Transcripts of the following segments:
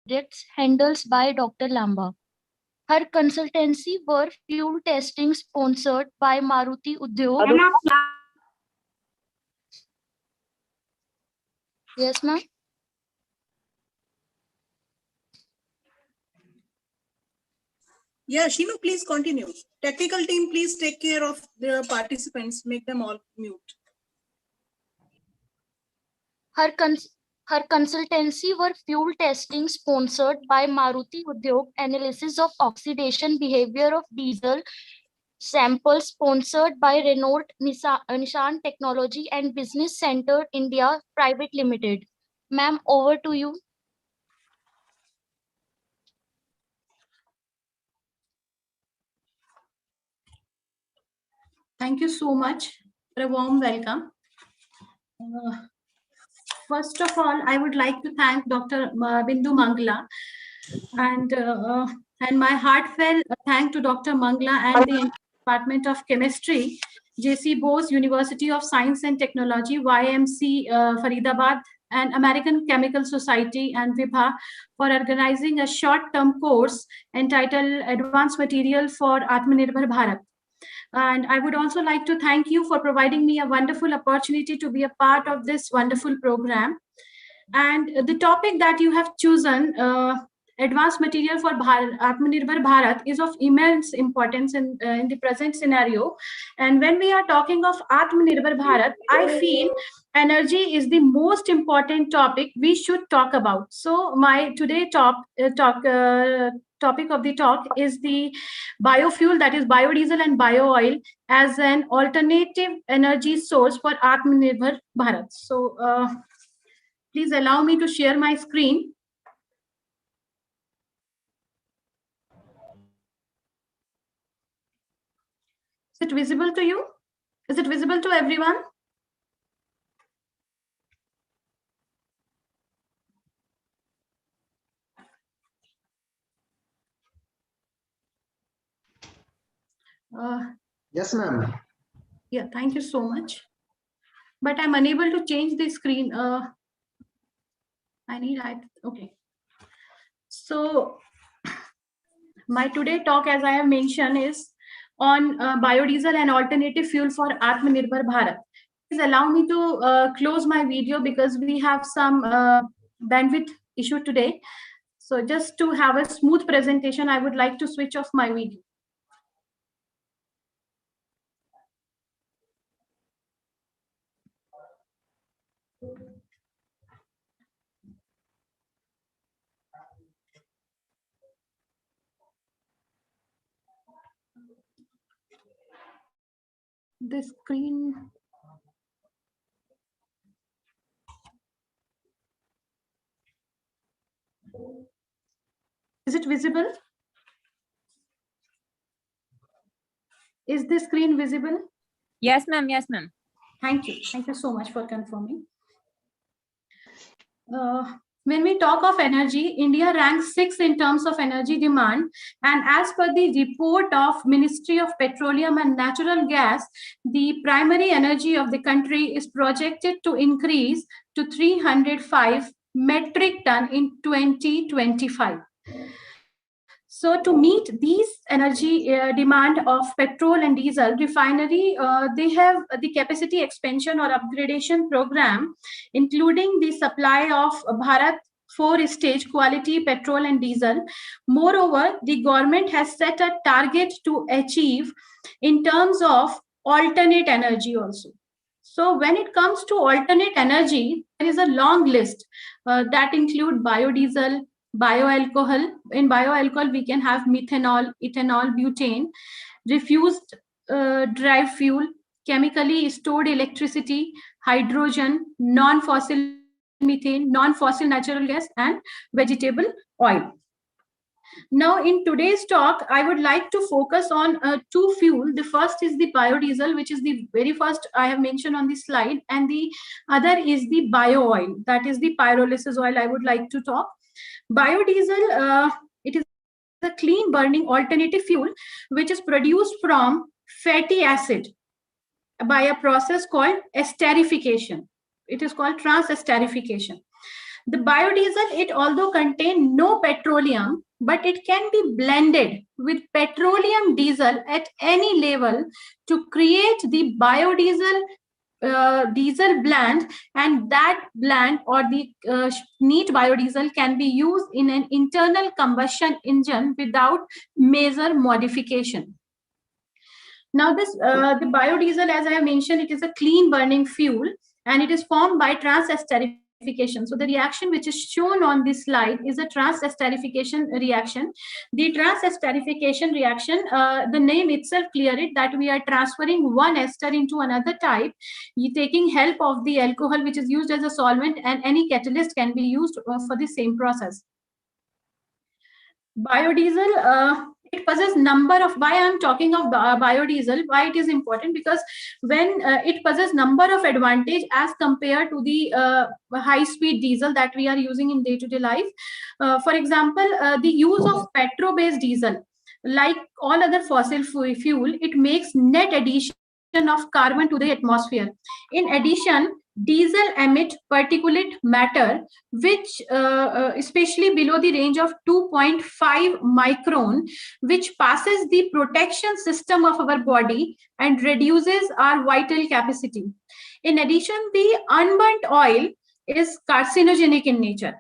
projects handled by Dr. Lamba. Her consultancy were fuel testing sponsored by Maruti Udyog. Yes, ma'am. Yeah, Shinu, please continue. Technical team, please take care of the participants. Make them all mute. Her consultancy were fuel testing sponsored by Maruti Udyog, analysis of oxidation behavior of diesel samples sponsored by Renault Nissan Technology and Business Center India Private Limited. Ma'am, over to you. Thank you so much for a warm welcome. First of all, I would like to thank Dr. Bindu Mangla and my heartfelt thank to Dr. Mangla and the Department of Chemistry, J.C. Bose University of Science and Technology, YMC Faridabad, and American Chemical Society and Vibha for organizing a short-term course entitled Advanced Material for Aatmanirbhar Bharat. And I would also like to thank you for providing me a wonderful opportunity to be a part of this wonderful program. And the topic that you have chosen, advanced material for Aatmanirbhar Bharat, is of immense importance in the present scenario. And when we are talking of Aatmanirbhar Bharat, I feel energy is the most important topic we should talk about. So my today topic of the talk is the biofuel, that is biodiesel and bio oil, as an alternative energy source for Aatmanirbhar Bharat. So please allow me to share my screen. Is it visible to you? Is it visible to everyone? Yes, ma'am. Yeah, thank you so much. But I'm unable to change the screen. Okay. So my today talk, as I have mentioned, is on biodiesel and alternative fuel for Aatmanirbhar Bharat. Please allow me to close my video because we have some bandwidth issue today. So just to have a smooth presentation, I would like to switch off my video. The screen. Is it visible? Is the screen visible? Yes, ma'am. Yes, ma'am. Thank you. Thank you so much for confirming. When we talk of energy, India ranks 6th in terms of energy demand. And as per the report of Ministry of Petroleum and Natural Gas, the primary energy of the country is projected to increase to 305 metric ton in 2025. So to meet these energy demand of petrol and diesel, refinery, they have the capacity expansion or upgradation program, including the supply of Bharat 4-stage quality petrol and diesel. Moreover, the government has set a target to achieve in terms of alternate energy also. So when it comes to alternate energy, there is a long list that include biodiesel, bioalcohol. In bioalcohol, we can have methanol, ethanol, butane, refused drive fuel, chemically stored electricity, hydrogen, non-fossil methane, non-fossil natural gas, and vegetable oil. Now, in today's talk, I would like to focus on two fuel. The first is the biodiesel, which is the very first I have mentioned on the slide, and the other is the bio oil, that is the pyrolysis oil I would like to talk. Biodiesel, it is a clean burning alternative fuel which is produced from fatty acid by a process called esterification. It is called trans-esterification. The biodiesel, it although contain no petroleum, but it can be blended with petroleum diesel at any level to create the biodiesel diesel blend, and that blend or the neat biodiesel can be used in an internal combustion engine without major modification. Now this the biodiesel, as I have mentioned, it is a clean burning fuel and it is formed by trans-esterification. So the reaction which is shown on this slide is a trans-esterification reaction. The trans-esterification reaction, the name itself clear it that we are transferring one ester into another type, taking help of the alcohol which is used as a solvent, and any catalyst can be used for the same process. Biodiesel, it possesses number of, why I'm talking of biodiesel, why it is important, because when it possesses number of advantage as compared to the high speed diesel that we are using in day-to-day life. For example, the use of petro-based diesel, like all other fossil fuel, it makes net addition of carbon to the atmosphere. In addition, diesel emit particulate matter, which especially below the range of 2.5 micron, which passes the protection system of our body and reduces our vital capacity. In addition, the unburnt oil is carcinogenic in nature,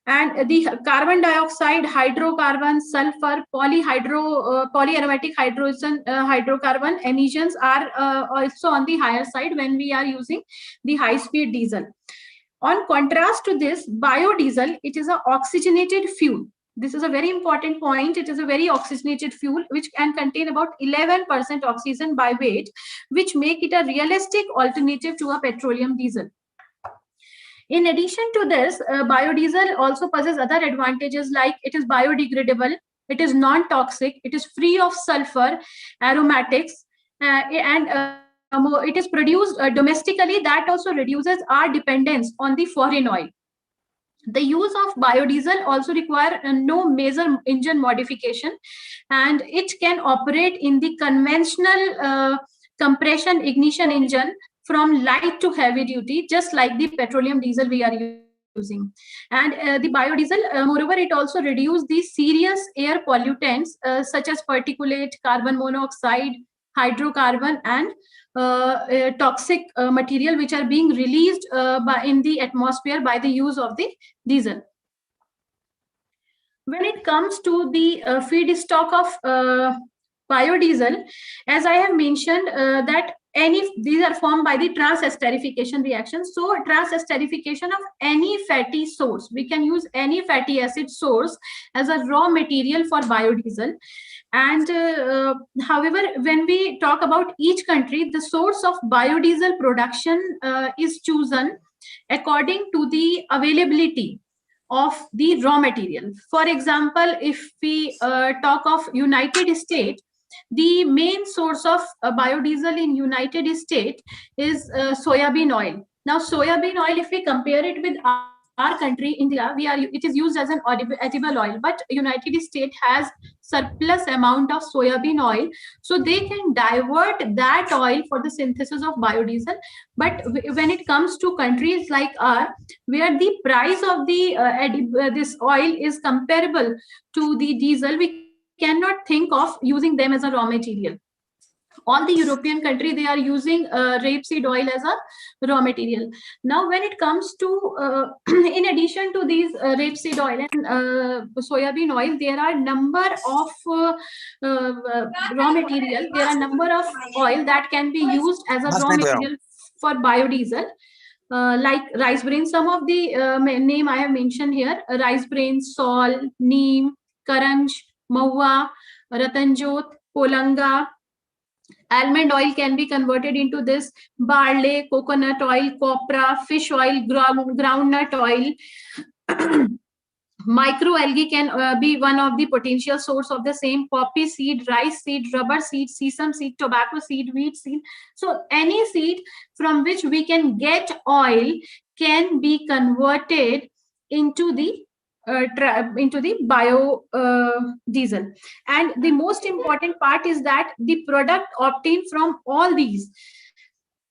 and the carbon dioxide, hydrocarbon, sulfur, polyaromatic hydrocarbon emissions are also on the higher side when we are using the high speed diesel. On contrast to this, biodiesel, it is an oxygenated fuel. This is a very important point. It is a very oxygenated fuel which can contain about 11% oxygen by weight, which make it a realistic alternative to a petroleum diesel. In addition to this, biodiesel also possesses other advantages, like it is biodegradable, it is non-toxic, it is free of sulfur, aromatics, and it is produced domestically. That also reduces our dependence on the foreign oil. The use of biodiesel also require no major engine modification, and it can operate in the conventional compression ignition engine from light to heavy duty, just like the petroleum diesel we are using. And the biodiesel, moreover, it also reduces the serious air pollutants such as particulate, carbon monoxide, hydrocarbon, and toxic material which are being released in the atmosphere by the use of the diesel. When it comes to the feedstock of biodiesel, as I have mentioned, that these are formed by the trans-esterification reaction. So trans-esterification of any fatty source, we can use any fatty acid source as a raw material for biodiesel. And however, when we talk about each country, the source of biodiesel production is chosen according to the availability of the raw material. For example, if we talk of United States, the main source of biodiesel in United States is soybean oil. Now, soybean oil, if we compare it with our country, India, it is used as an edible oil, but United States has surplus amount of soybean oil, so they can divert that oil for the synthesis of biodiesel. But when it comes to countries like ours, where the price of the this oil is comparable to the diesel, we cannot think of using them as a raw material. All the European country, they are using rapeseed oil as a raw material. Now, when it comes to, in addition to these rapeseed oil and soybean oil, there are number of raw material. There are number of oil that can be used as a raw material for biodiesel. Like rice bran, some of the name I have mentioned here: rice bran, sol, neem, karanj, mahua, ratanjot, polanga. Almond oil can be converted into this, barley, coconut oil, copra, fish oil, groundnut oil. Microalgae can be one of the potential source of the same: poppy seed, rice seed, rubber seed, sesame seed, tobacco seed, wheat seed. So any seed from which we can get oil can be converted into the bio diesel. And the most important part is that the product obtained from all these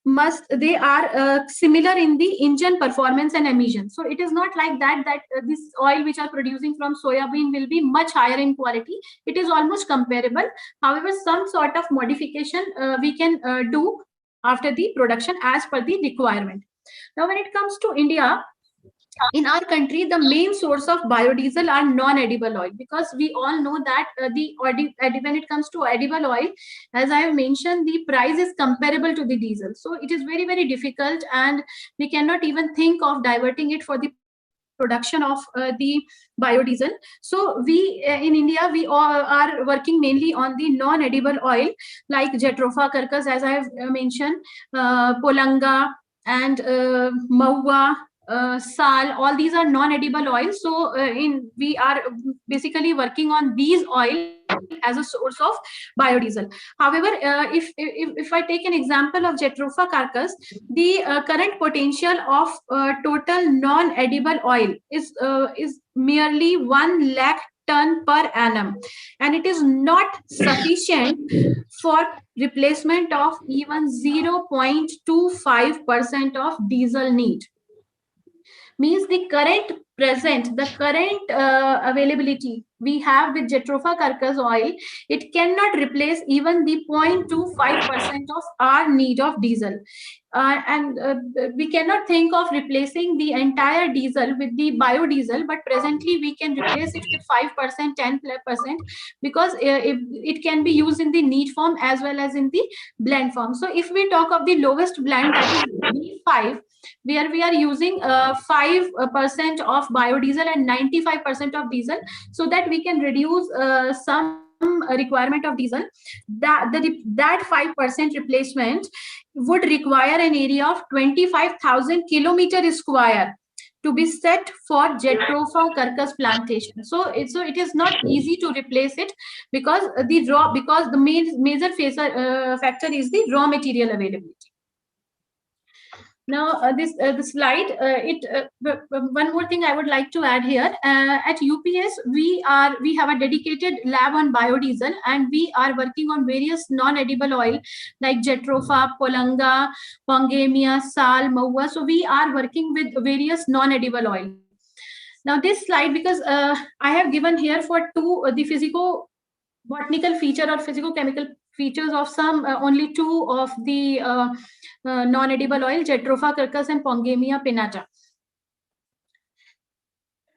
similar in the engine performance and emission. So it is not like that this oil which are producing from soybean will be much higher in quality. It is almost comparable. However, some sort of modification we can do after the production as per the requirement. Now, when it comes to India, in our country, the main source of biodiesel are non-edible oil, because we all know that when it comes to edible oil, as I have mentioned, the price is comparable to the diesel. So it is very, very difficult, and we cannot even think of diverting it for the production of the biodiesel. So we in India, we all are working mainly on the non-edible oil like Jatropha curcus, as I have mentioned, Polanga and Mahua, sal. All these are non-edible oils. So we are basically working on these oil as a source of biodiesel. However, if I take an example of Jatropha carcass, the current potential of total non-edible oil is merely 1 lakh ton per annum, and it is not sufficient for replacement of even 0.25% of diesel need. Means the current availability we have with Jatropha carcass oil, it cannot replace even the 0.25% of our need of diesel. And we cannot think of replacing the entire diesel with the biodiesel, but presently we can replace it with 5%, 10%, because it can be used in the neat form as well as in the blend form. So if we talk of the lowest blend, that is Day-5, where we are using 5% of biodiesel and 95% of diesel, so that we can reduce some requirement of diesel. That 5% replacement would require an area of 25,000 kilometer square to be set for Jatropha carcass plantation. So it is not easy to replace it, because the major factor is the raw material availability. Now, the slide, one more thing I would like to add here. At UPS, we have a dedicated lab on biodiesel, and we are working on various non-edible oil like Jatropha, Polanga, Pongamia, Sal, Mahua. So we are working with various non-edible oil. Now, this slide, because I have given here for the physico-botanical feature or physico-chemical features of some only 2 of the non-edible oil, Jatropha carcass and Pongamia pinnata.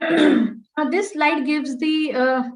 Now, this slide gives the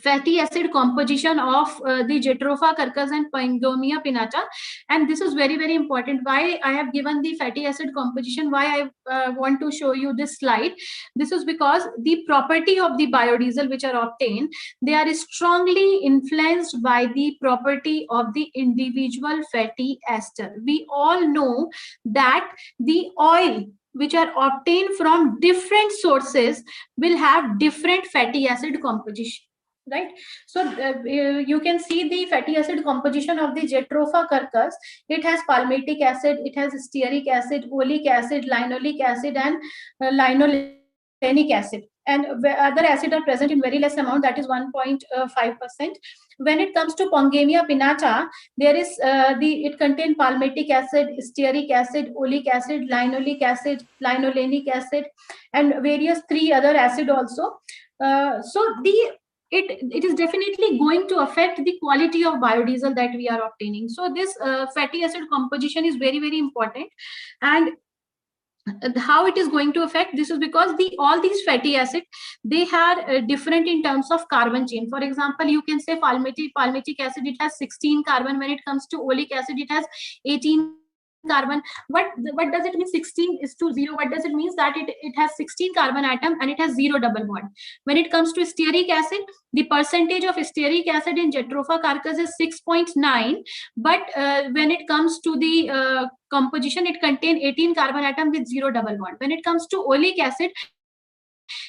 fatty acid composition of the Jatropha carcass and Pongamia pinnata, and this is very, very important. Why I have given the fatty acid composition, why I want to show you this slide. This is because the property of the biodiesel which are obtained, they are strongly influenced by the property of the individual fatty ester. We all know that the oil which are obtained from different sources will have different fatty acid composition. Right, so you can see the fatty acid composition of the Jatropha carcass. It has palmitic acid, it has stearic acid, oleic acid, linoleic acid, and linolenic acid. And other acid are present in very less amount, that is 1.5%. When it comes to Pongamia pinnata, there is it contains palmitic acid, stearic acid, oleic acid, linoleic acid, linolenic acid, and various 3 other acid also. So it is definitely going to affect the quality of biodiesel that we are obtaining. So this fatty acid composition is very, very important. And how it is going to affect this is because all these fatty acids, they are different in terms of carbon chain. For example, you can say palmitic acid, it has 16 carbon. When it comes to oleic acid, it has 18 carbon. What does it mean 16:0? What does it mean? That it has 16 carbon atom and it has 0 double bond. When it comes to stearic acid, the percentage of stearic acid in Jatropha carcass is 6.9, but when it comes to the composition, it contains 18 carbon atom with 0 double bond. When it comes to oleic acid,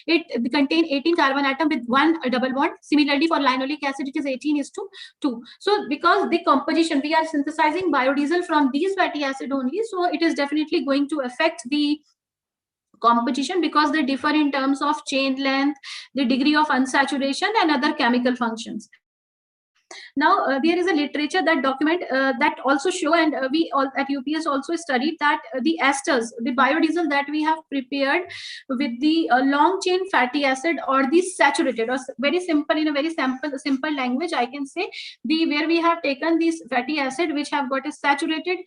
it contains 18 carbon atom with 1 double bond. Similarly, for linoleic acid, it is 18:2. So because the composition, we are synthesizing biodiesel from these fatty acid only, so it is definitely going to affect the composition, because they differ in terms of chain length, the degree of unsaturation, and other chemical functions. Now there is a literature that document that also show, and we all at UPS also studied that the esters, the biodiesel that we have prepared with the long chain fatty acid or the saturated, or very simple, in a very simple language I can say, the where we have taken these fatty acid which have got a saturated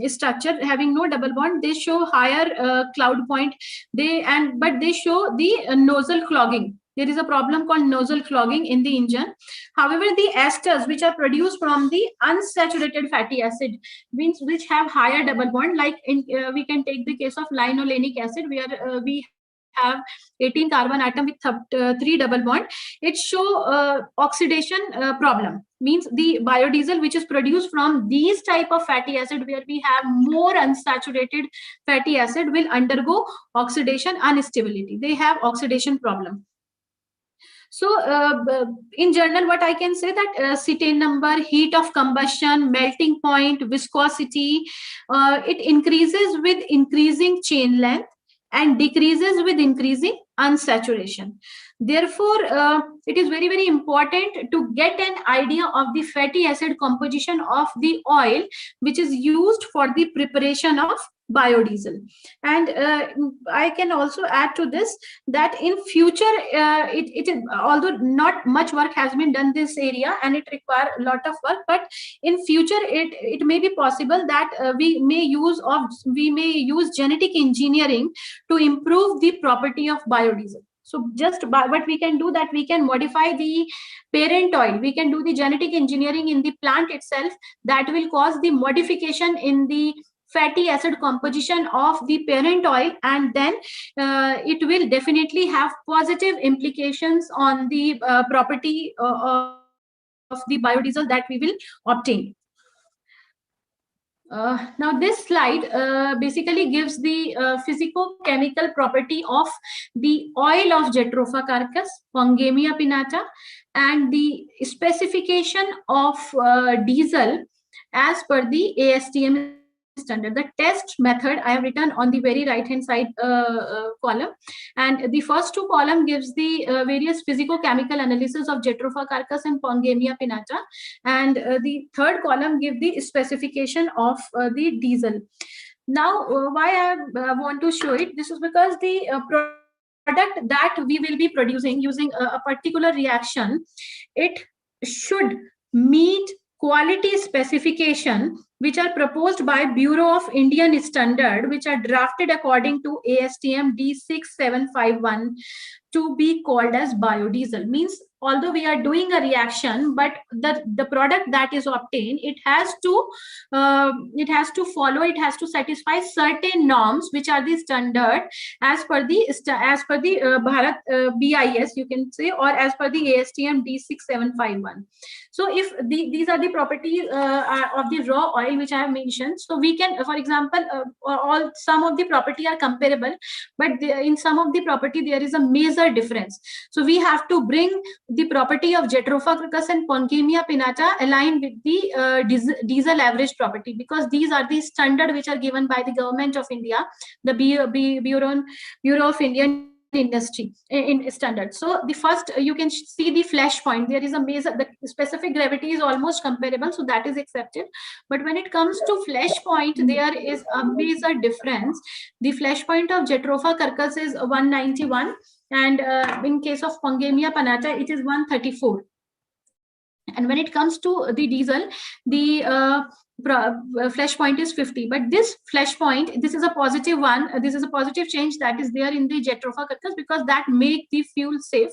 structure having no double bond, they show higher cloud point, but they show the nozzle clogging. There is a problem called nozzle clogging in the engine. However, the esters which are produced from the unsaturated fatty acid, means which have higher double bond, like we can take the case of linolenic acid, where we have 18 carbon atom with 3 double bond. It show oxidation problem, means the biodiesel which is produced from these type of fatty acid, where we have more unsaturated fatty acid, will undergo oxidation instability. They have oxidation problem. So in general, what I can say that cetane number, heat of combustion, melting point, viscosity, it increases with increasing chain length and decreases with increasing unsaturation. Therefore, it is very, very important to get an idea of the fatty acid composition of the oil which is used for the preparation of biodiesel. And I can also add to this that in future, it is, although not much work has been done this area and it requires a lot of work, but in future it may be possible that we may use genetic engineering to improve the property of biodiesel. So just what we can do, that we can modify the parent oil, we can do the genetic engineering in the plant itself, that will cause the modification in the fatty acid composition of the parent oil, and then it will definitely have positive implications on the property of the biodiesel that we will obtain. Now this slide basically gives the physicochemical property of the oil of Jatropha carcass, Pongamia pinnata, and the specification of diesel as per the ASTM standard. The test method I have written on the very right hand side column, and the first two column gives the various physicochemical analysis of Jatropha carcass and Pongamia pinnata, and the third column give the specification of the diesel. Now why I want to show it, this is because the product that we will be producing using a particular reaction, it should meet quality specification which are proposed by Bureau of Indian Standard, which are drafted according to ASTM D6751 to be called as biodiesel. Means although we are doing a reaction, but the product that is obtained, it has to follow, it has to satisfy certain norms which are the standard as per the Bharat BIS, you can say, or as per the ASTM D6751. So if these are the properties of the raw oil which I have mentioned, so we can, for example, some of the property are comparable, but in some of the property there is a major difference. So we have to bring the property of Jatropha carcass and Pongamia pinnata aligned with the diesel average property, because these are the standard which are given by the government of India, the Bureau of Indian Industry in standard. So the first, you can see the flash point, there is a major, the specific gravity is almost comparable, so that is accepted. But when it comes to flash point, there is a major difference. The flash point of Jatropha carcass is 191, and in case of Pongamia pinnata it is 134. And when it comes to the diesel, the flash point is 50, but this flash point, this is a positive one, this is a positive change that is there in the Jatropha carcass, because that make the fuel safe.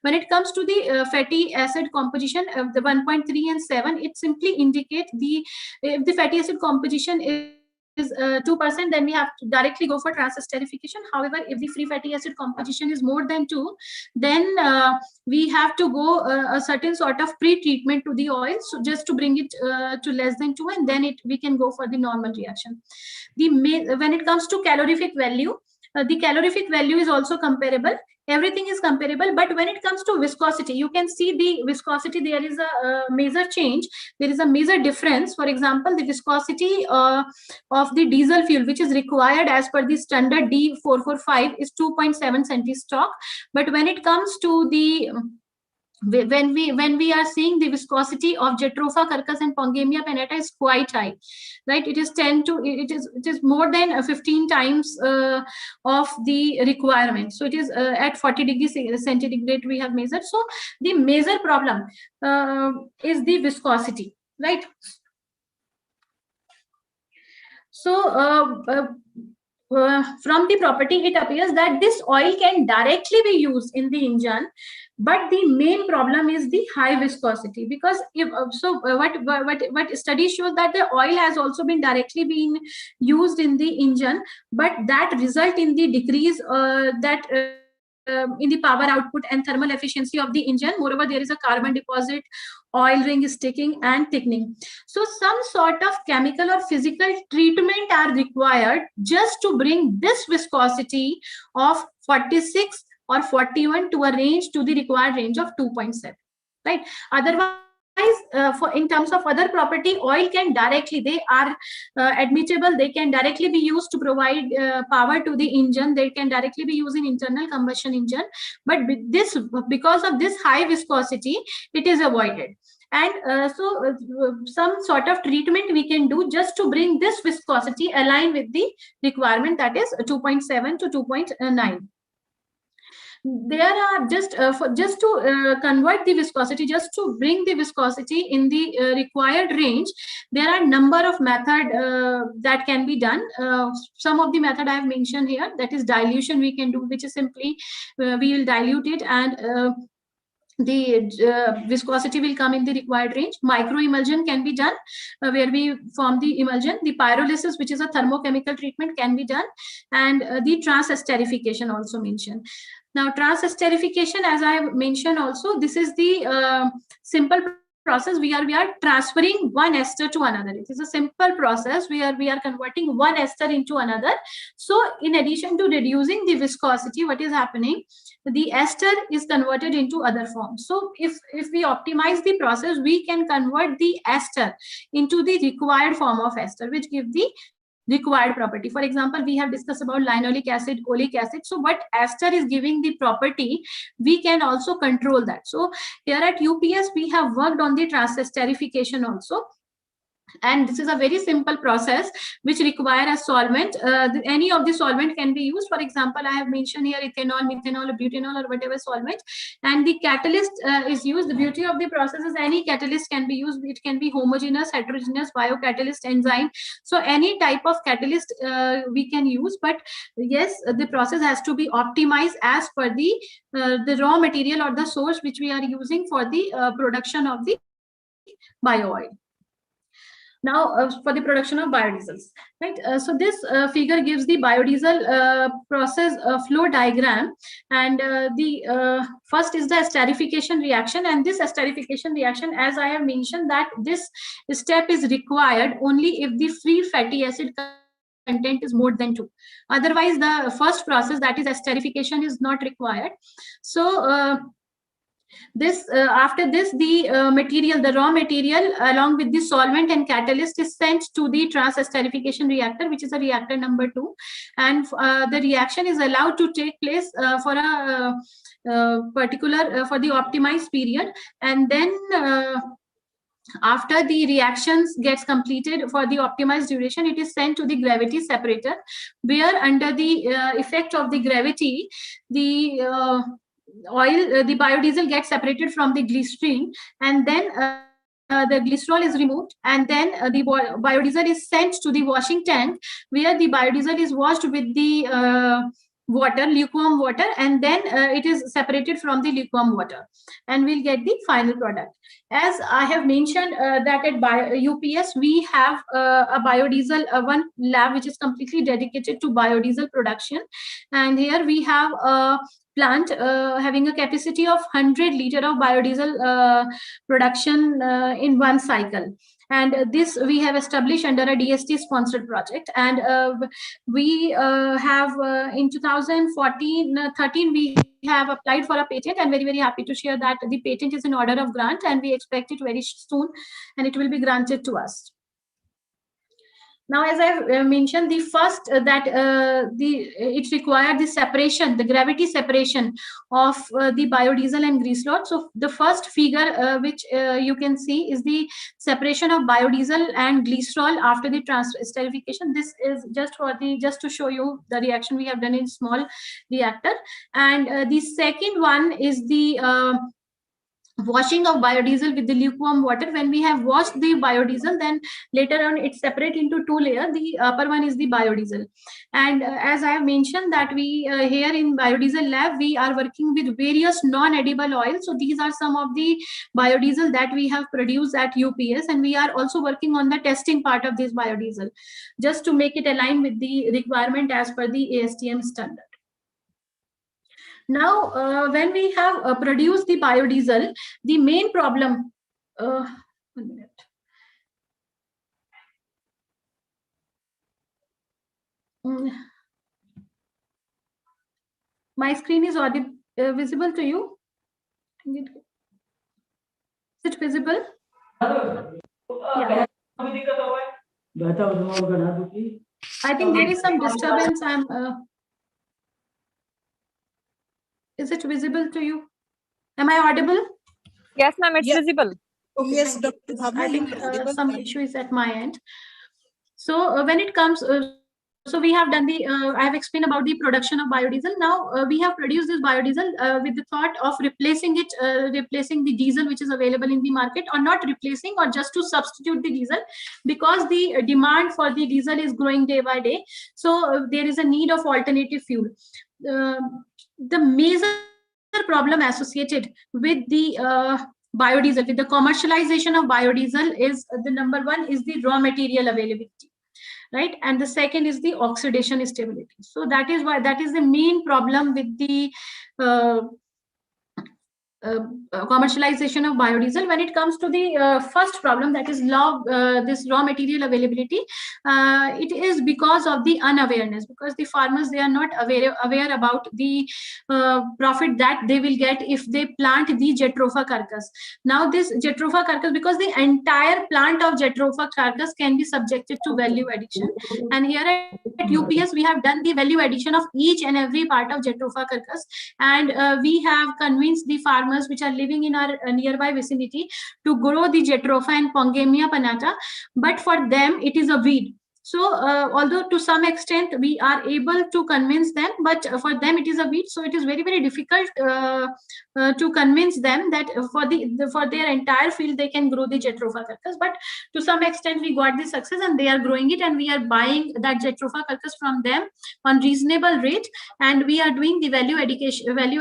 When it comes to the fatty acid composition of the 1.3 and 7, it simply indicate if the fatty acid composition is 2%, then we have to directly go for transesterification. However, if the free fatty acid composition is more than 2, then we have to go a certain sort of pre-treatment to the oil, so just to bring it to less than 2, and then we can go for the normal reaction. When it comes to calorific value, the calorific value is also comparable. Everything is comparable, but when it comes to viscosity, you can see the viscosity, there is a major change, there is a major difference. For example, the viscosity of the diesel fuel which is required as per the standard D445 is 2.7 centistock, but when it comes to the when we are seeing the viscosity of Jatropha curcus and Pongamia pinnata is quite high, right? It is it is more than 15 times of the requirement. So it is at 40 degrees centigrade we have measured. So the major problem is the viscosity, right? So from the property, it appears that this oil can directly be used in the engine, but the main problem is the high viscosity. Because if what study shows that the oil has also been directly been used in the engine, but that result in the decrease in the power output and thermal efficiency of the engine. Moreover, there is a carbon deposit, oil ring sticking and thickening. So some sort of chemical or physical treatment are required just to bring this viscosity of 46 or 41 to a range, to the required range of 2.7, right? Otherwise, for in terms of other property, oil can directly, they are admissible, they can directly be used to provide power to the engine, they can directly be used in internal combustion engine, but because of this high viscosity, it is avoided. And some sort of treatment we can do just to bring this viscosity align with the requirement, that is 2.7 to 2.9. There are just to convert the viscosity, just to bring the viscosity in the required range, there are number of method that can be done. Some of the method I have mentioned here, that is dilution we can do, which is simply we will dilute it and the viscosity will come in the required range. Micro emulsion can be done, where we form the emulsion. The pyrolysis, which is a thermochemical treatment, can be done, and the transesterification also mentioned. Now, transesterification, as I have mentioned also, this is the simple process. We are transferring one ester to another. It is a simple process where we are converting one ester into another. So in addition to reducing the viscosity, what is happening, the ester is converted into other forms. So if we optimize the process, we can convert the ester into the required form of ester, which give the required property. For example, we have discussed about linoleic acid, oleic acid. So what ester is giving the property, we can also control that. So here at UPS, we have worked on the transesterification also. And this is a very simple process which require a solvent. Any of the solvent can be used. For example, I have mentioned here ethanol, methanol, or butanol, or whatever solvent. And the catalyst is used. The beauty of the process is any catalyst can be used. It can be homogeneous, heterogeneous, biocatalyst, enzyme. So any type of catalyst we can use. But yes, the process has to be optimized as per the raw material or the source which we are using for the production of the bio oil. Now, for the production of biodiesels, right? So this figure gives the biodiesel process flow diagram, and the first is the esterification reaction. And this esterification reaction, as I have mentioned, that this step is required only if the free fatty acid content is more than 2. Otherwise, the first process, that is esterification, is not required. So after this, the raw material along with the solvent and catalyst is sent to the transesterification reactor, which is a reactor number 2, and the reaction is allowed to take place for a particular for the optimized period. And then after the reactions gets completed for the optimized duration, it is sent to the gravity separator, where under the effect of the gravity, the the biodiesel gets separated from the glycerine, and then the glycerol is removed, and then the biodiesel is sent to the washing tank, where the biodiesel is washed with the water, lukewarm water, and then it is separated from the lukewarm water, and we'll get the final product. As I have mentioned that at UPS, we have a biodiesel, one lab which is completely dedicated to biodiesel production. And here we have a plant having a capacity of 100 liter of biodiesel production in one cycle. And this we have established under a DST sponsored project. And we have in 2014-13, we have applied for a patent, and very happy to share that the patent is in order of grant, and we expect it very soon, and it will be granted to us. Now, as I mentioned, the first it required the separation, the gravity separation of the biodiesel and grease rod. So the first figure which you can see is the separation of biodiesel and glycerol after the esterification. This is just to show you the reaction we have done in small reactor. And the second one is the washing of biodiesel with the lukewarm water. When we have washed the biodiesel, then later on it's separate into two layers. The upper one is the biodiesel, and as I have mentioned that we here in biodiesel lab we are working with various non-edible oils. So these are some of the biodiesel that we have produced at UPS, and we are also working on the testing part of this biodiesel just to make it align with the requirement as per the ASTM standard. Now, when we have produced the biodiesel, the main problem, 1 minute. My screen is visible to you? Is it visible? Yeah. I think there is some disturbance. Is it visible to you? Am I audible? Yes, ma'am, it's visible. Okay, yes, Dr. Bhavna, I think some issue is at my end. So when it comes, so we have done the, I have explained about the production of biodiesel. Now we have produced this biodiesel with the thought of replacing the diesel which is available in the market, or not replacing, or just to substitute the diesel, because the demand for the diesel is growing day by day. So there is a need of alternative fuel. The major problem associated with the biodiesel, with the commercialization of biodiesel, is the number one is the raw material availability, right? And the second is the oxidation stability. So that is the main problem with the commercialization of biodiesel. When it comes to the first problem, that is this raw material availability, it is because of the unawareness, because the farmers, they are not aware about the profit that they will get if they plant the Jatropha carcass. Now this Jatropha carcass, because the entire plant of Jatropha carcass can be subjected to value addition, and here at UPS we have done the value addition of each and every part of Jatropha carcass, and we have convinced the farmers which are living in our nearby vicinity to grow the Jatropha and Pongamia pinnata, but for them it is a weed. So although to some extent we are able to convince them, but for them it is a weed, so it is very, very difficult to convince them that for their entire field they can grow the Jatropha carcass. But to some extent we got the success, and they are growing it, and we are buying that Jatropha carcass from them on reasonable rate, and we are doing the value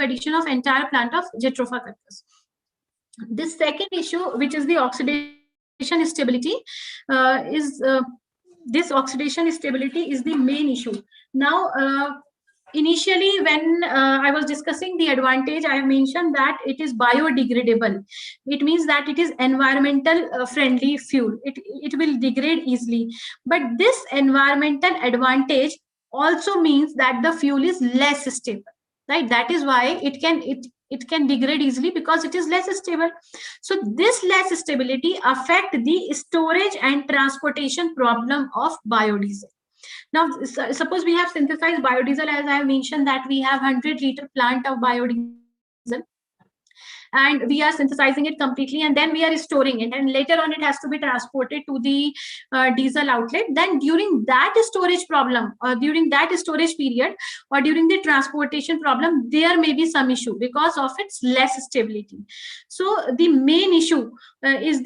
addition of entire plant of Jatropha carcass. This second issue, which is the oxidation stability, this oxidation stability is the main issue. Now, initially when I was discussing the advantage, I have mentioned that it is biodegradable. It means that it is environmental friendly fuel. It will degrade easily. But this environmental advantage also means that the fuel is less stable, right? That is why it can degrade easily, because it is less stable. So this less stability affect the storage and transportation problem of biodiesel. Now, suppose we have synthesized biodiesel, as I have mentioned that we have 100-liter plant of biodiesel, and we are synthesizing it completely, and then we are storing it, and later on it has to be transported to the diesel outlet. Then during that storage problem, or during that storage period, or during the transportation problem, there may be some issue because of its less stability. So the main issue is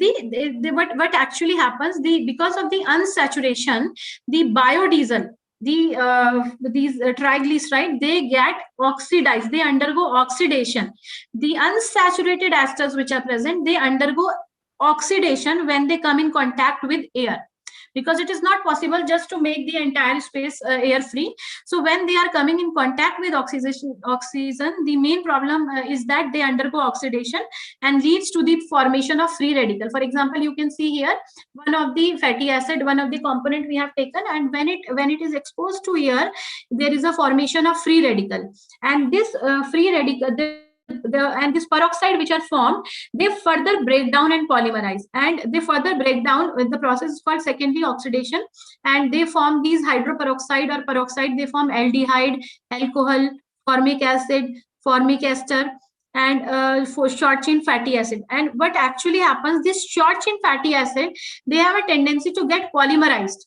what actually happens, because of the unsaturation, the biodiesel, these triglyceride, they get oxidized, they undergo oxidation. The unsaturated esters which are present, they undergo oxidation when they come in contact with air, because it is not possible just to make the entire space air free. So when they are coming in contact with oxygen, the main problem is that they undergo oxidation and leads to the formation of free radical. For example, you can see here one of the fatty acid, one of the component we have taken, and when it is exposed to air, there is a formation of free radical, and this free radical, and this peroxide which are formed, they further break down and polymerize, and they further break down. The process is called secondary oxidation, and they form these hydroperoxide or peroxide. They form aldehyde, alcohol, formic acid, formic ester, and for short chain fatty acid. And what actually happens, this short chain fatty acid, they have a tendency to get polymerized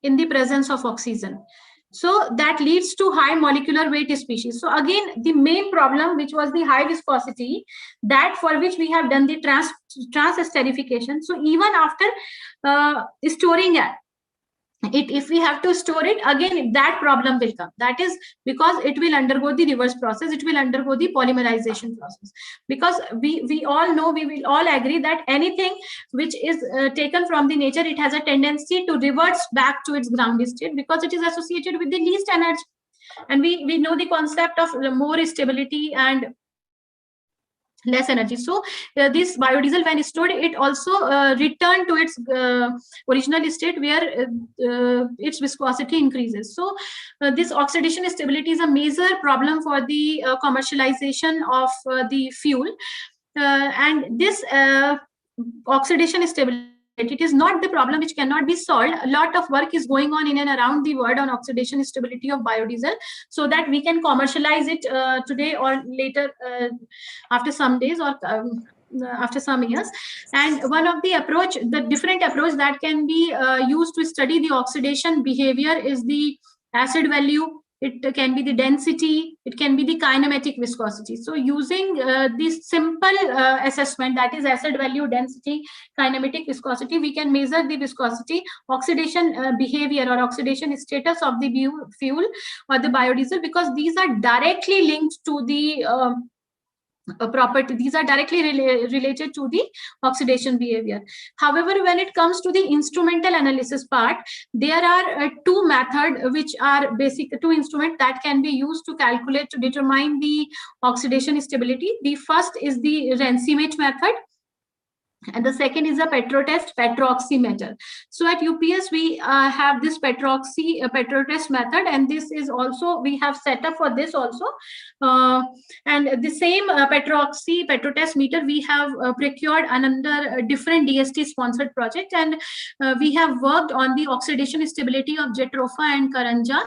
in the presence of oxygen. So that leads to high molecular weight species. So again, the main problem, which was the high viscosity, that for which we have done the trans esterification. So even after storing it, if we have to store it again, that problem will come. That is because it will undergo the reverse process. It will undergo the polymerization process, because we all know, we will all agree that anything which is taken from the nature, it has a tendency to reverts back to its ground state, because it is associated with the least energy. And we know the concept of more stability and less energy. So this biodiesel, when stored, it also returned to its original state, where its viscosity increases. So this oxidation stability is a major problem for the commercialization of the fuel. And this oxidation stability, it is not the problem which cannot be solved. A lot of work is going on in and around the world on oxidation stability of biodiesel, so that we can commercialize it today or later, after some days, or after some years. And one of the different approach that can be used to study the oxidation behavior is the acid value. It can be the density, it can be the kinematic viscosity. So using this simple assessment, that is acid value, density, kinematic viscosity, we can measure the viscosity, oxidation behavior or oxidation status of the fuel or the biodiesel, because these are directly linked to the property. These are directly related to the oxidation behavior. However, when it comes to the instrumental analysis part, there are two methods, which are basic, two instruments that can be used to calculate, to determine the oxidation stability. The first is the Rancimate method, and the second is a petrotest petroximeter. So at UPS we have this petrotest method, and this is also, we have set up for this also. And the same petrotest meter we have procured under a different DST sponsored project, and we have worked on the oxidation stability of Jatropha and Karanja,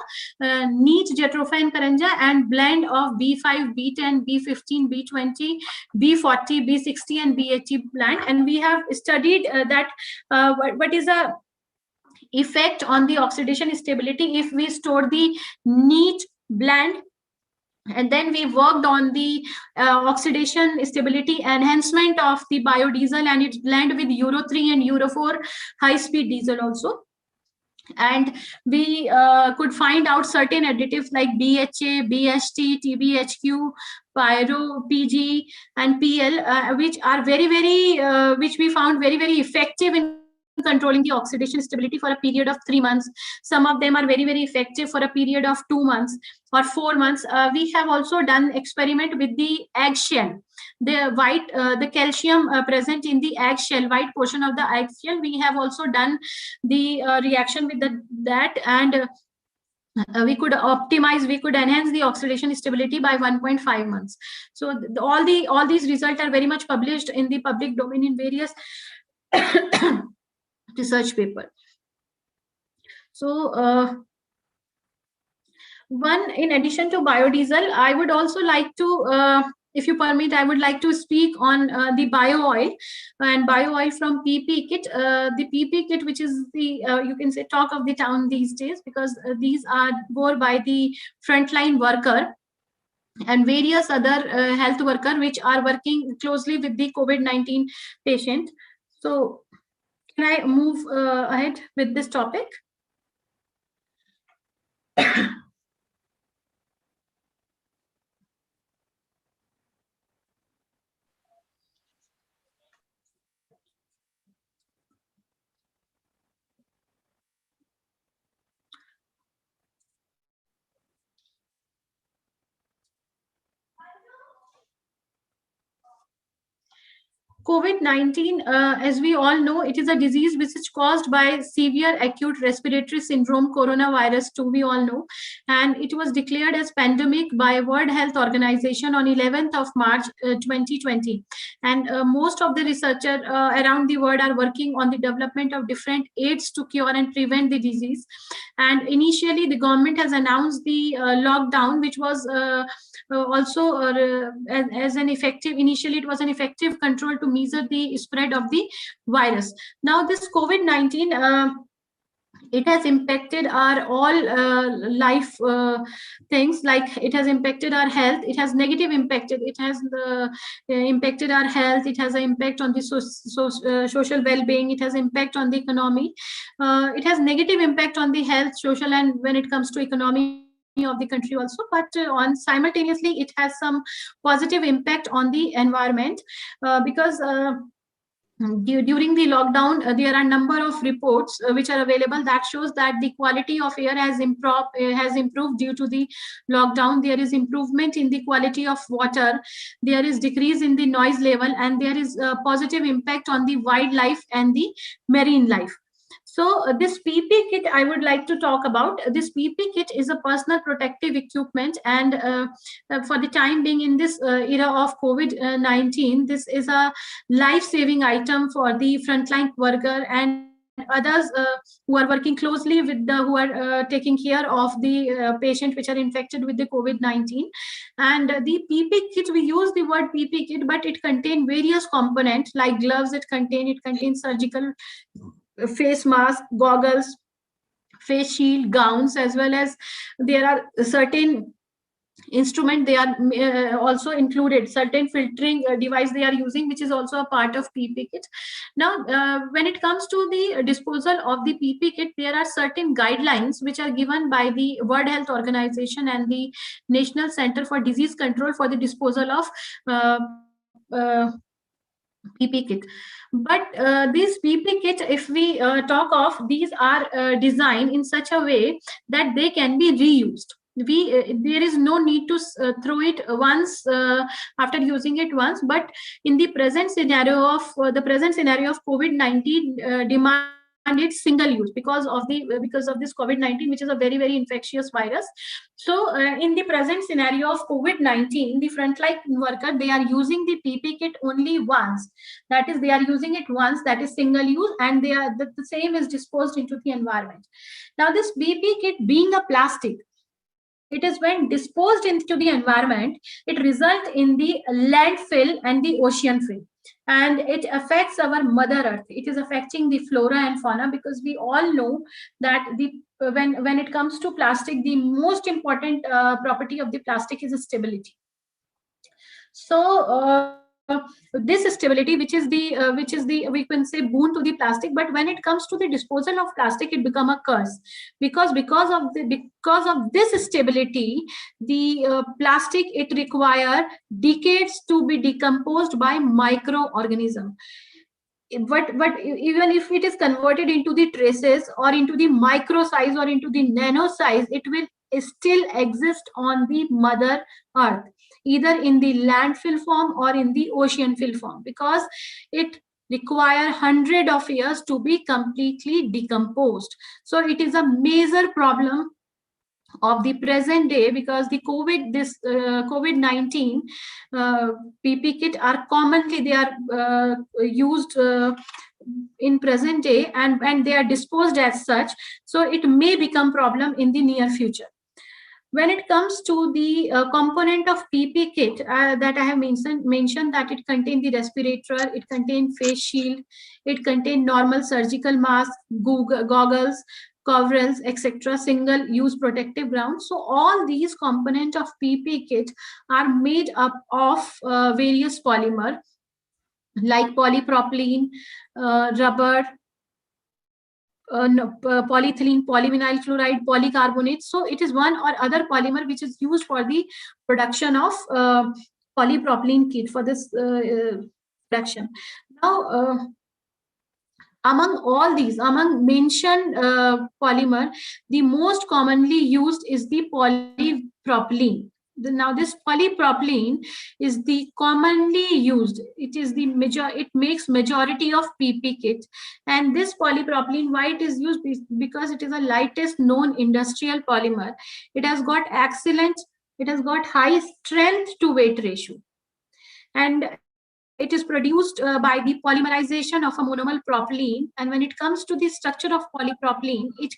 neat Jatropha and Karanja, and blend of B5, B10, B15, B20, B40, B60, and B80 plant. And we have studied that what is a effect on the oxidation stability if we store the neat blend. And then we worked on the oxidation stability enhancement of the biodiesel and its blend with Euro 3 and Euro 4 high-speed diesel also. And we could find out certain additives like BHA, BHT, TBHQ, Pyro, PG, and PL, which are which we found very effective in controlling the oxidation stability for a period of 3 months. Some of them are very effective for a period of 2 months or 4 months. We have also done experiment with the eggshell, the white, the calcium present in the eggshell, white portion of the eggshell. We have also done the reaction with that, and we could enhance the oxidation stability by 1.5 months. So all these results are very much published in the public domain in various research paper. So one, in addition to biodiesel, I would also like to, if you permit, I would like to speak on the bio oil and bio oil from PP kit. The PP kit, which is the, you can say, talk of the town these days, because these are wore by the frontline worker and various other health worker which are working closely with the COVID-19 patient. So can I move ahead with this topic? COVID-19, as we all know, it is a disease which is caused by severe acute respiratory syndrome, coronavirus 2, we all know. And it was declared as pandemic by World Health Organization on 11th of March 2020. And most of the researchers around the world are working on the development of different aids to cure and prevent the disease. And initially, the government has announced the lockdown, which was also as an effective, initially it was an effective control to measure the spread of the virus. Now this COVID-19, it has impacted our all life things, like it has impacted our health. It has negative impacted, it has impacted our health. It has an impact on the social well-being. It has impact on the economy. It has negative impact on the health, social, and when it comes to economy of the country also. But on simultaneously it has some positive impact on the environment, because during the lockdown, there are a number of reports which are available that shows that the quality of air has improved due to the lockdown. There is improvement in the quality of water. There is decrease in the noise level, and there is a positive impact on the wildlife and the marine life. So this PP kit I would like to talk about. This PP kit is a personal protective equipment, and for the time being in this era of COVID-19, this is a life-saving item for the frontline worker and others who are working closely with who are taking care of the patient which are infected with the COVID-19. And the PP kit, we use the word PP kit, but it contains various components like gloves. It contains surgical face mask, goggles, face shield, gowns, as well as there are certain instrument they are also included, certain filtering device they are using, which is also a part of PP kit. Now when it comes to the disposal of the PP kit, there are certain guidelines which are given by the World Health Organization and the National Center for Disease Control for the disposal of PP kit. But these PP kit, if we talk of, these are designed in such a way that they can be reused. There is no need to throw it once after using it once. But in the present scenario of COVID-19 demanded single use because of this COVID-19, which is a very, very infectious virus. So in the present scenario of COVID-19, the frontline worker, they are using the PP kit only once. That is, they are using it once, that is single use, and the same is disposed into the environment. Now this PP kit being a plastic, it is when disposed into the environment, it results in the landfill and the ocean fill, and it affects our mother earth. It is affecting the flora and fauna, because we all know that when it comes to plastic, the most important property of the plastic is stability. So this stability, which is the we can say boon to the plastic, but when it comes to the disposal of plastic, it become a curse, because of this stability, the plastic, it require decades to be decomposed by microorganism. But even if it is converted into the traces or into the micro size or into the nano size, it will still exist on the mother earth, either in the landfill form or in the ocean fill form, because it require 100 of years to be completely decomposed. So it is a major problem of the present day, because the COVID-19 PP kit are commonly, they are used in present day, and they are disposed as such. So it may become problem in the near future. When it comes to the component of PP kit that I have mentioned that it contains the respirator, it contains face shield, it contains normal surgical mask, goggles, coveralls, etc., single-use protective ground. So all these components of PP kit are made up of various polymer like polypropylene, rubber, polyethylene, polyvinyl chloride, polycarbonate. So it is one or other polymer which is used for the production of polypropylene kit for this production. Now, among mentioned polymer, the most commonly used is the polypropylene. Now this polypropylene is the commonly used. It is the it makes majority of PP kit. And this polypropylene, why it is used? Because it is the lightest known industrial polymer. It has got high strength to weight ratio. And it is produced by the polymerization of a monomer propylene. And when it comes to the structure of polypropylene, it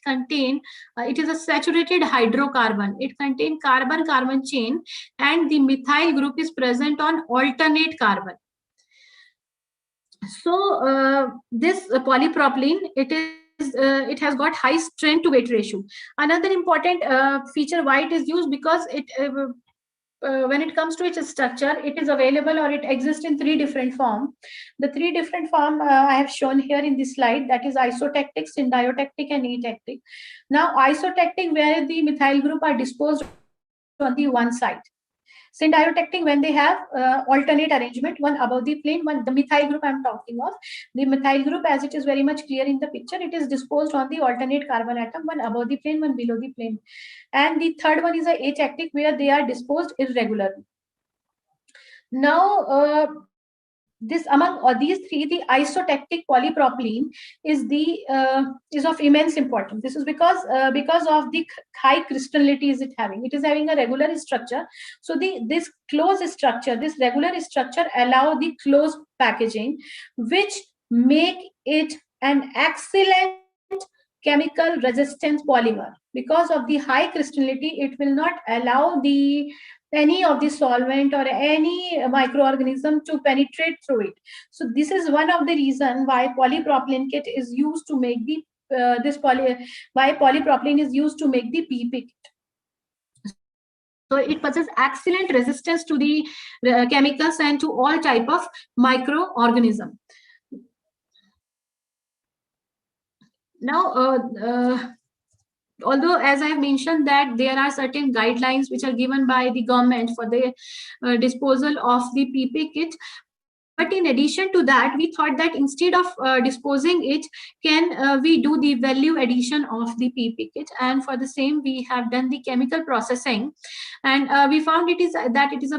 is a saturated hydrocarbon. It contains carbon-carbon chain, and the methyl group is present on alternate carbon. So this polypropylene, it has got high strength to weight ratio. Another important feature why it is used, because when it comes to its structure, it is available, or it exists in 3 different forms. The 3 different forms I have shown here in this slide, that is isotactic, syndiotactic, and atactic. Now, isotactic, where the methyl group are disposed on the one side. Syndiotactic, when they have alternate arrangement, one above the plane, the methyl group I'm talking of. The methyl group, as it is very much clear in the picture, it is disposed on the alternate carbon atom, one above the plane, one below the plane. And the third one is a atactic, where they are disposed irregularly. Now, this among these 3, the isotactic polypropylene is of immense importance. This is because of the high crystallinity is it having. It is having a regular structure. So this closed structure, this regular structure, allow the closed packaging, which make it an excellent chemical resistance polymer. Because of the high crystallinity, it will not allow any of the solvent or any microorganism to penetrate through it. So this is one of the reasons why polypropylene kit is used to make the polypropylene is used to make the PP kit. So it possesses excellent resistance to the chemicals and to all type of microorganism. Now, although, as I have mentioned, that there are certain guidelines which are given by the government for the disposal of the PP kit, but in addition to that, we thought that instead of disposing it, can we do the value addition of the PP kit? And for the same, we have done the chemical processing, and we found it is a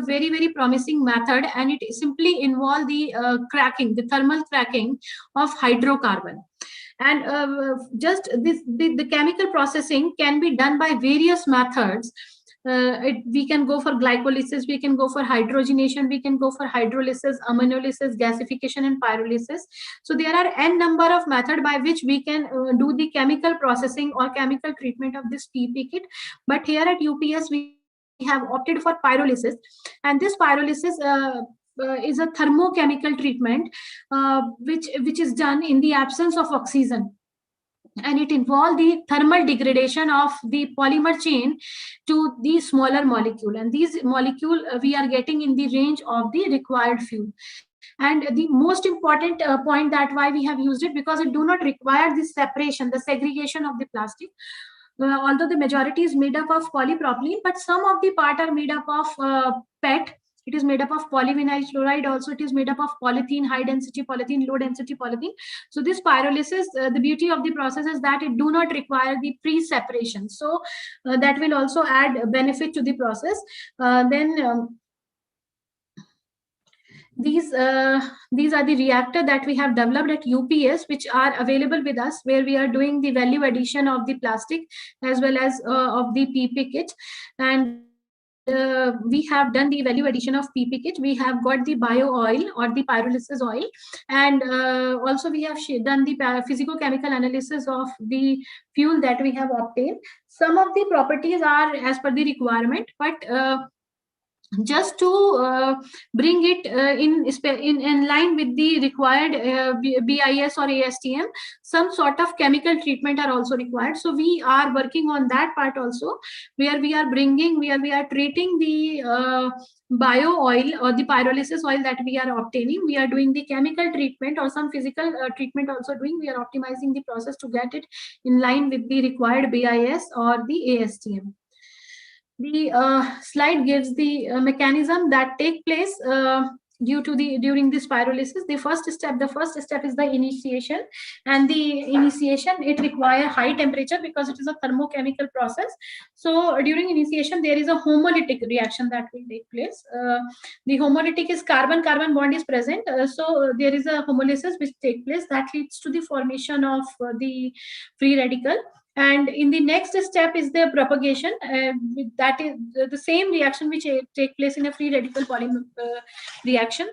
very, very promising method, and it simply involves the the thermal cracking of hydrocarbon. And the chemical processing can be done by various methods. We can go for glycolysis, we can go for hydrogenation, we can go for hydrolysis, ammonolysis, gasification, and pyrolysis. So there are n number of methods by which we can do the chemical processing or chemical treatment of this PP kit. But here at UPS, we have opted for pyrolysis, and this pyrolysis is a thermochemical treatment which is done in the absence of oxygen, and it involves the thermal degradation of the polymer chain to the smaller molecule, and these molecule we are getting in the range of the required fuel. And the most important point that why we have used it, because it do not require the separation, the segregation of the plastic. Although the majority is made up of polypropylene, but some of the part are made up of PET. It is made up of polyvinyl chloride. Also, it is made up of polythene, high density polythene, low density polythene. So this pyrolysis, the beauty of the process is that it do not require the pre-separation. So that will also add benefit to the process. These are the reactor that we have developed at UPS, which are available with us, where we are doing the value addition of the plastic as well as of the PP kit. And we have done the value addition of PP kit. We have got the bio oil or the pyrolysis oil, and also we have done the physico-chemical analysis of the fuel that we have obtained. Some of the properties are as per the requirement, but just to bring it in line with the required BIS or ASTM, some sort of chemical treatment are also required. So we are working on that part also, where we are treating the bio oil or the pyrolysis oil that we are obtaining. We are doing the chemical treatment or some physical treatment also doing. We are optimizing the process to get it in line with the required BIS or the ASTM. The slide gives the mechanism that take place during this pyrolysis. The first step is the initiation, and the initiation, it requires high temperature because it is a thermochemical process. So during initiation there is a homolytic reaction that will take place. The homolytic is carbon bond is present, so there is a homolysis which take place that leads to the formation of the free radical. And in the next step is the propagation. That is the same reaction which take place in a free radical polymer reaction.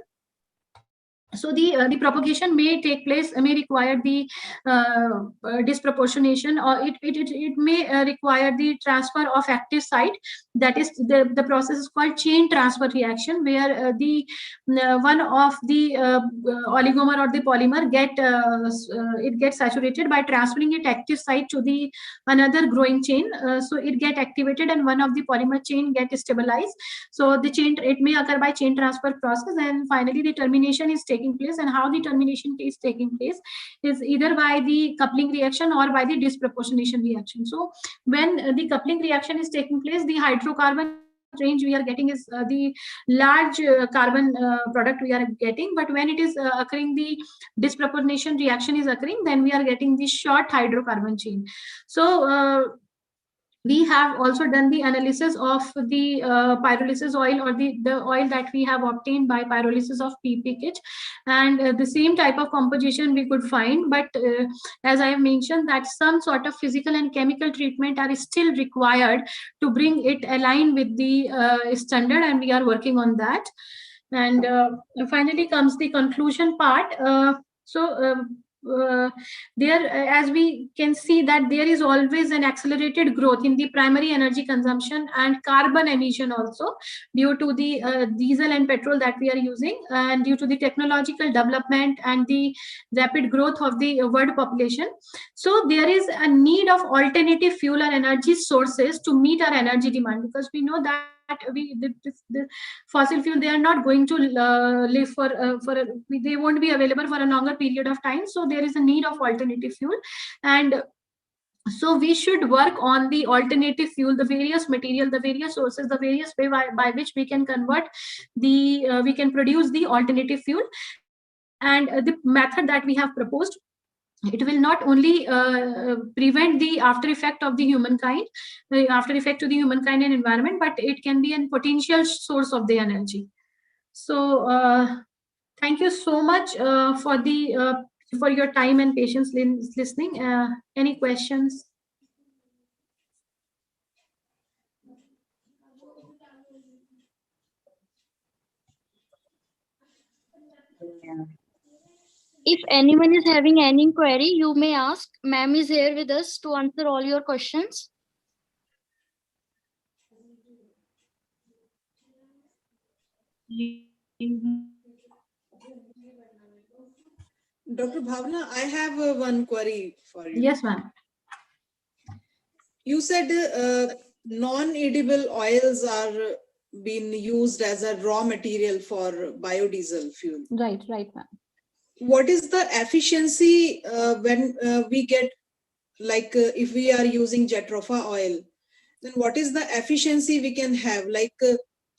So the propagation may take place, may require the disproportionation, or it may require the transfer of active site. That is the process is called chain transfer reaction, where the one of the oligomer or the polymer it gets saturated by transferring its active site to the another growing chain. So it get activated and one of the polymer chain get stabilized. So the chain, it may occur by chain transfer process, and finally the termination is taking place. And how the termination is taking place is either by the coupling reaction or by the disproportionation reaction. So when the coupling reaction is taking place, the hydrocarbon range we are getting is the large carbon product we are getting. But when it is occurring, the disproportionation reaction is occurring, then we are getting the short hydrocarbon chain. So we have also done the analysis of the pyrolysis oil, or the oil that we have obtained by pyrolysis of PPK, and the same type of composition we could find. But as I have mentioned, that some sort of physical and chemical treatment are still required to bring it aligned with the standard, and we are working on that. And finally comes the conclusion part. There, as we can see, that there is always an accelerated growth in the primary energy consumption and carbon emission also, due to the diesel and petrol that we are using, and due to the technological development and the rapid growth of the world population. So there is a need of alternative fuel and energy sources to meet our energy demand, because we know that the fossil fuel, they are not going to live they won't be available for a longer period of time. So there is a need of alternative fuel, and so we should work on the alternative fuel, the various material, the various sources, the various way by which we can convert the we can produce the alternative fuel. And the method that we have proposed, it will not only prevent the after effect of the humankind, after effect to the humankind and environment, but it can be a potential source of the energy. So thank you so much for your time and patience listening. Any questions? If anyone is having any query, you may ask. Ma'am is here with us to answer all your questions. Dr. Bhavna, I have one query for you. Yes, ma'am. You said non-edible oils are being used as a raw material for biodiesel fuel. Right, ma'am. What is the efficiency when we get, like if we are using jatropha oil, then what is the efficiency we can have? Like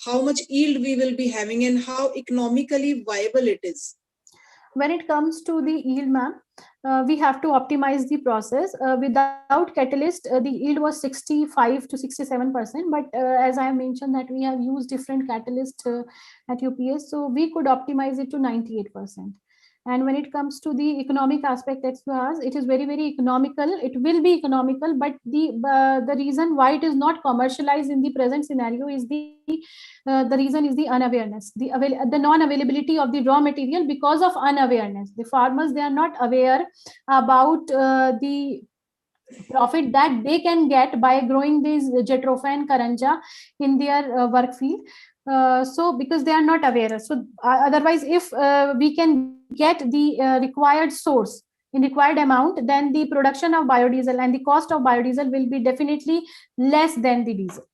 how much yield we will be having and how economically viable it is? When it comes to the yield, ma'am, we have to optimize the process. Without catalyst, the yield was 65 to 67%. But as I mentioned, that we have used different catalyst at UPS, so we could optimize it to 98%. And when it comes to the economic aspect, it is very, very economical. It will be economical, but the reason why it is not commercialized in the present scenario is the reason is the unawareness, the non-availability of the raw material because of unawareness. The farmers, they are not aware about the profit that they can get by growing these jatropha and karanja in their work field. So because they are not aware. So otherwise, if we can get the required source in required amount, then the production of biodiesel and the cost of biodiesel will be definitely less than the diesel.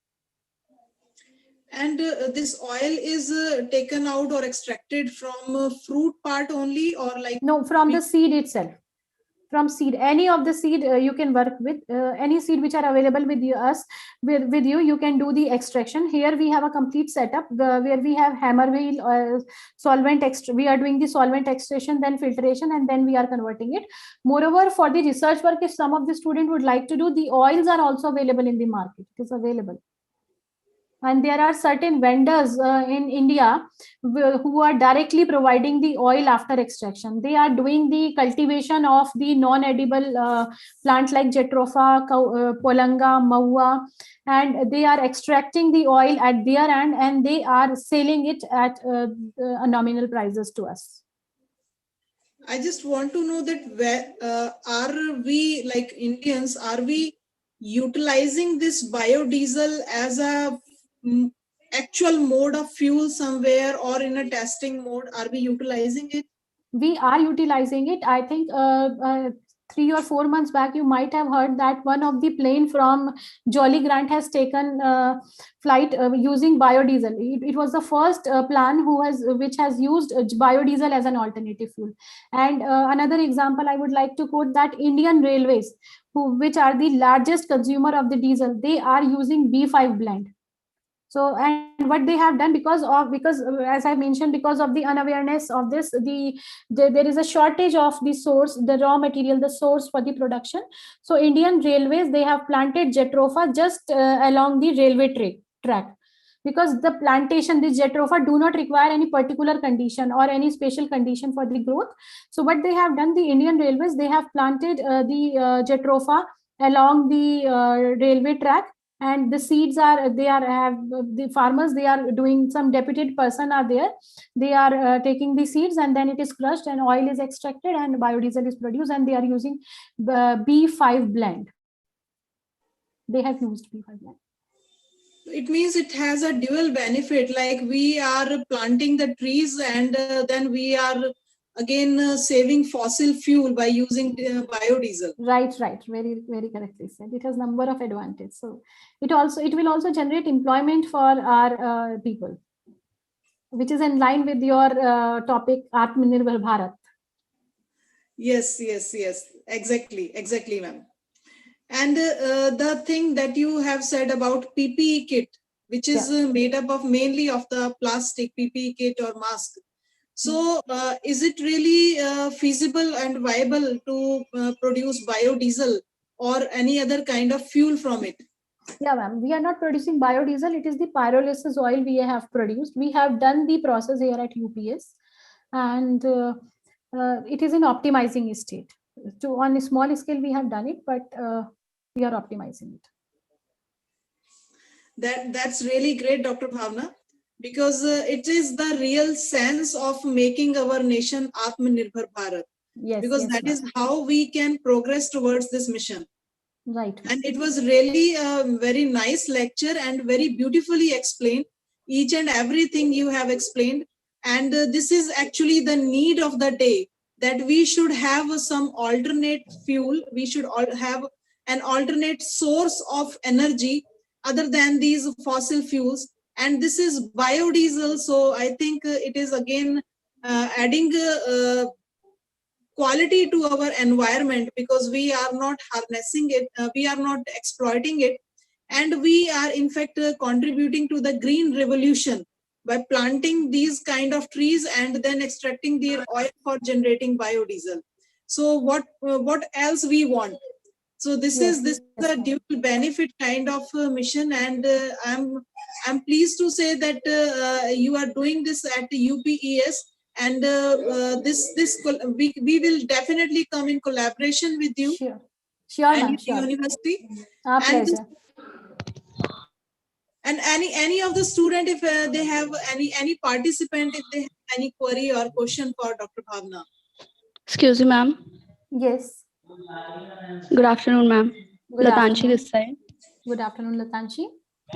And this oil is taken out or extracted from fruit part only, or like? No, from the seed itself. from seed. Any of the seed you can work with, any seed which are available with you, you can do the extraction. Here we have a complete setup where we have hammer wheel, solvent we are doing the solvent extraction, then filtration, and then we are converting it. Moreover, for the research work, if some of the student would like to do, the oils are also available in the market. It is available. And there are certain vendors in India who are directly providing the oil after extraction. They are doing the cultivation of the non-edible plants like Jatropha, Polanga, Maua, and they are extracting the oil at their end, and they are selling it at nominal prices to us. I just want to know that where are we, like Indians, are we utilizing this biodiesel as a actual mode of fuel somewhere, or in a testing mode? Are we utilizing it? We are utilizing it. I think 3 or 4 months back, you might have heard that one of the plane from Jolly Grant has taken flight using biodiesel. It was the first plane which has used biodiesel as an alternative fuel. And another example I would like to quote, that Indian Railways, which are the largest consumer of the diesel, they are using B5 blend. So, and what they have done, because as I mentioned, because of the unawareness of this, there is a shortage of the source, the raw material, the source for the production. So Indian Railways, they have planted Jatropha just along the railway track, because the plantation, the Jatropha do not require any particular condition or any special condition for the growth. So what they have done, the Indian Railways, they have planted the Jatropha along the railway track, and the seeds are the farmers, they are doing, some deputed person are there, they are taking the seeds, and then it is crushed and oil is extracted and biodiesel is produced, and they are using B5 blend. They have used B5 blend. It means it has a dual benefit, like we are planting the trees, and then we are again saving fossil fuel by using biodiesel. Right, very, very correctly said. It has number of advantages. So it will also generate employment for our people, which is in line with your topic, Aatmanirbhar Bharat. Yes, exactly, ma'am. And the thing that you have said about PPE kit, which is made up of mainly of the plastic PPE kit or mask. So is it really feasible and viable to produce biodiesel or any other kind of fuel from it? Yeah, ma'am. We are not producing biodiesel. It is the pyrolysis oil we have produced. We have done the process here at UPS, and it is in optimizing state. On a small scale, we have done it, but we are optimizing it. That's really great, Dr. Bhavna, because it is the real sense of making our nation Aatmanirbhar Bharat. Yes, because that is how we can progress towards this mission. Right. And it was really a very nice lecture and very beautifully explained. Each and everything you have explained. And this is actually the need of the day, that we should have some alternate fuel. We should have an alternate source of energy other than these fossil fuels. And this is biodiesel. So I think it is again adding quality to our environment, because we are not harnessing it, we are not exploiting it, and we are in fact contributing to the green revolution by planting these kind of trees and then extracting their oil for generating biodiesel. So what else we want? So this is a dual benefit kind of mission, and I'm pleased to say that you are doing this at UPES. And we will definitely come in collaboration with you. Sure, and university. Our pleasure. And any of the student, if they have any participant, if they have any query or question for Dr. Bhavna. Excuse me, ma'am. Yes. Good afternoon, ma'am. Latanshi this side. Good afternoon, Latanshi.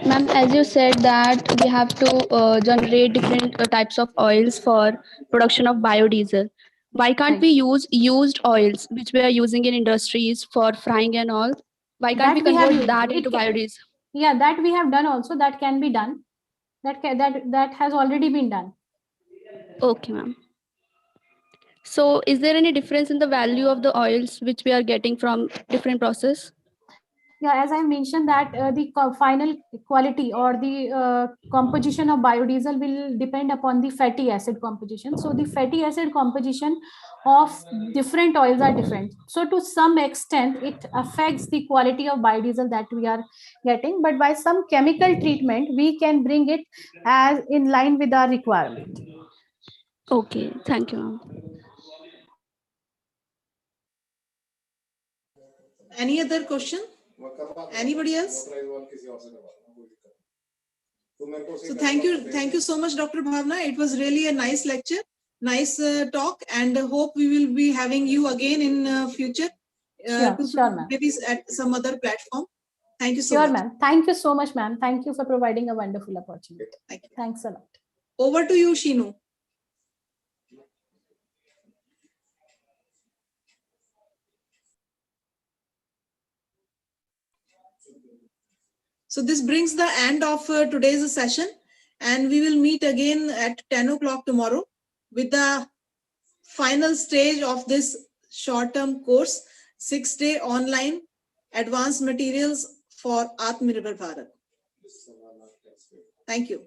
Ma'am, as you said that we have to generate different types of oils for production of biodiesel. Why can't we use used oils which we are using in industries for frying and all? Why can't we convert that into biodiesel? Yeah, that we have done also. That can be done. That has already been done. Okay, ma'am. So is there any difference in the value of the oils which we are getting from different process? Yeah, as I mentioned that the final quality or the composition of biodiesel will depend upon the fatty acid composition. So the fatty acid composition of different oils are different. So to some extent, it affects the quality of biodiesel that we are getting. But by some chemical treatment, we can bring it as in line with our requirement. Okay, thank you, ma'am. Any other question? Anybody else? So thank you so much, Dr. Bhavna. It was really a nice lecture, nice talk, and hope we will be having you again in future. Sure, ma'am. Maybe at some other platform. Thank you so Sure, much. ma'am. Thank you so much, ma'am. Thank you for providing a wonderful opportunity. Thank you. Thanks a lot. Over to you, Shinu. So this brings the end of today's session, and we will meet again at 10 o'clock tomorrow with the final stage of this short-term course, 6-day online advanced materials for Aatmanirbhar Bharat. Thank you.